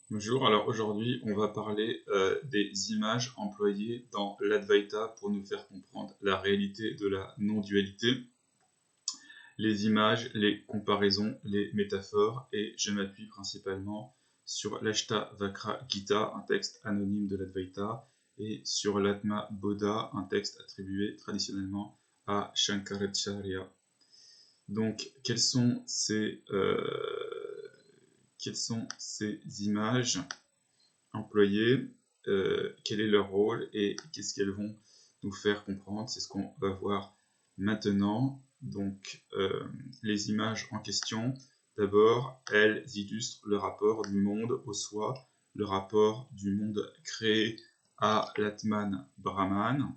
Bonjour, alors aujourd'hui on va parler des images employées dans l'Advaita pour nous faire comprendre la réalité de la non-dualité, les images, les comparaisons, les métaphores, et je m'appuie principalement sur l'Ashtavakra Gita, un texte anonyme de l'Advaita, et sur l'Atma Bodha, un texte attribué traditionnellement à Shankaracharya. Donc quelles sont ces images employées, quel est leur rôle et qu'est-ce qu'elles vont nous faire comprendre? C'est ce qu'on va voir maintenant. Donc, les images en question, d'abord, elles illustrent le rapport du monde au soi, le rapport du monde créé à l'Atman Brahman,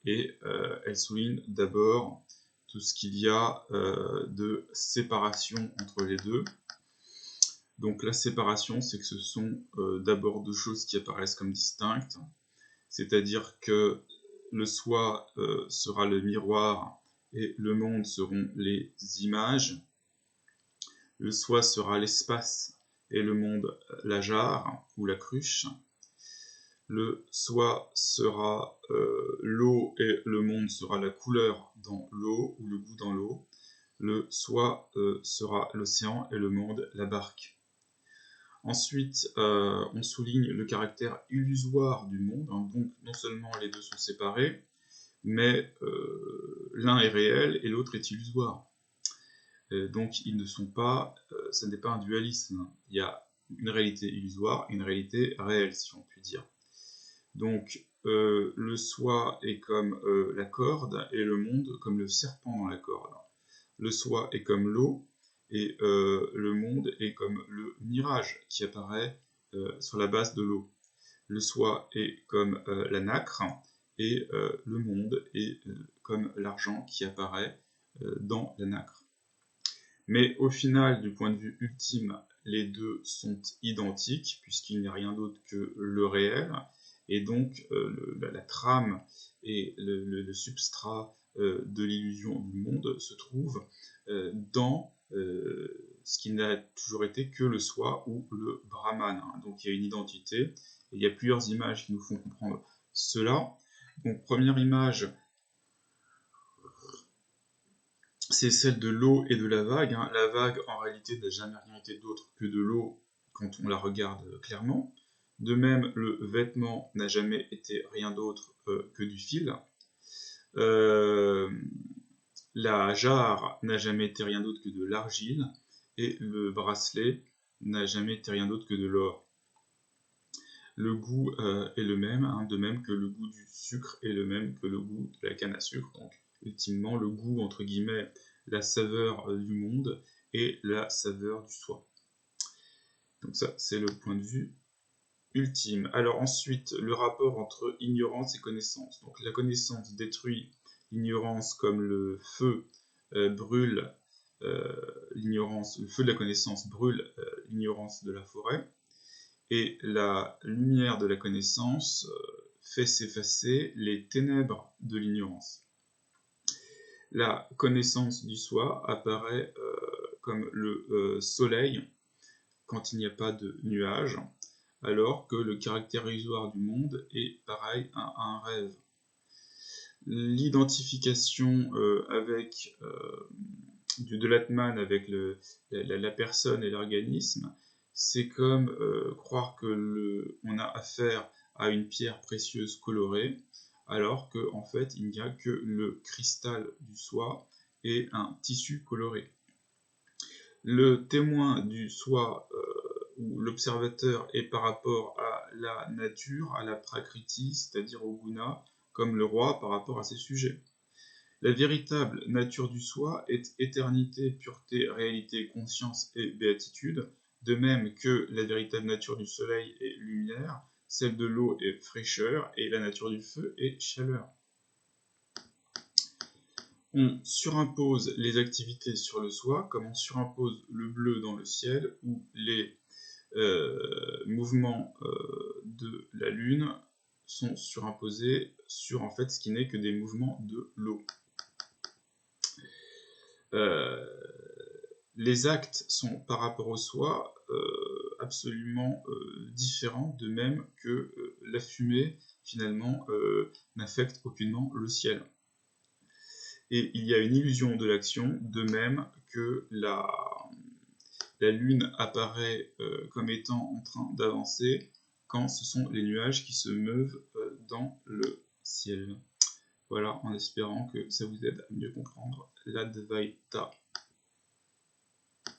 et elles soulignent d'abord tout ce qu'il y a de séparation entre les deux. Donc la séparation, c'est que ce sont d'abord deux choses qui apparaissent comme distinctes, c'est-à-dire que le soi sera le miroir et le monde seront les images. Le soi sera l'espace et le monde la jarre ou la cruche. Le soi sera l'eau et le monde sera la couleur dans l'eau ou le goût dans l'eau. Le soi sera l'océan et le monde la barque. Ensuite, on souligne le caractère illusoire du monde, hein, donc non seulement les deux sont séparés, mais l'un est réel et l'autre est illusoire. Donc ils ne sont pas, ce n'est pas un dualisme, il y a une réalité illusoire et une réalité réelle, si on peut dire. Donc le soi est comme la corde et le monde comme le serpent dans la corde. Le soi est comme l'eau, et le monde est comme le mirage qui apparaît sur la base de l'eau. Le soi est comme la nacre, et le monde est comme l'argent qui apparaît dans la nacre. Mais au final, du point de vue ultime, les deux sont identiques, puisqu'il n'y a rien d'autre que le réel, et donc la trame et le substrat de l'illusion du monde se trouve dans ce qui n'a toujours été que le soi ou le Brahman. Donc il y a une identité, et il y a plusieurs images qui nous font comprendre cela. Donc première image, c'est celle de l'eau et de la vague. La vague, en réalité, n'a jamais rien été d'autre que de l'eau quand on la regarde clairement. De même, le vêtement n'a jamais été rien d'autre que du fil. La jarre n'a jamais été rien d'autre que de l'argile, et le bracelet n'a jamais été rien d'autre que de l'or. Le goût est le même, de même que le goût du sucre est le même que le goût de la canne à sucre. Donc, ultimement, le goût, entre guillemets, la saveur du monde et la saveur du soi. Donc ça, c'est le point de vue ultime. Alors ensuite, le rapport entre ignorance et connaissance. Donc la connaissance détruit l'ignorance comme le feu brûle l'ignorance, le feu de la connaissance brûle l'ignorance de la forêt, et la lumière de la connaissance fait s'effacer les ténèbres de l'ignorance. La connaissance du soi apparaît comme le soleil quand il n'y a pas de nuages, alors que le caractère illusoire du monde est pareil à un rêve. L'identification avec de l'Atman avec la personne et l'organisme, c'est comme croire que on a affaire à une pierre précieuse colorée, alors qu'en fait il n'y a que le cristal du soi et un tissu coloré. Le témoin du soi ou l'observateur est par rapport à la nature, à la prakriti, c'est-à-dire au guna, comme le roi par rapport à ses sujets. La véritable nature du soi est éternité, pureté, réalité, conscience et béatitude, de même que la véritable nature du soleil est lumière, celle de l'eau est fraîcheur et la nature du feu est chaleur. On surimpose les activités sur le soi, comme on surimpose le bleu dans le ciel, ou les mouvements de la lune sont surimposés sur en fait ce qui n'est que des mouvements de l'eau. Les actes sont par rapport au soi absolument différent, de même que la fumée, finalement, n'affecte aucunement le ciel. Et il y a une illusion de l'action, de même que la Lune apparaît comme étant en train d'avancer quand ce sont les nuages qui se meuvent dans le ciel. Voilà, en espérant que ça vous aide à mieux comprendre l'Advaita.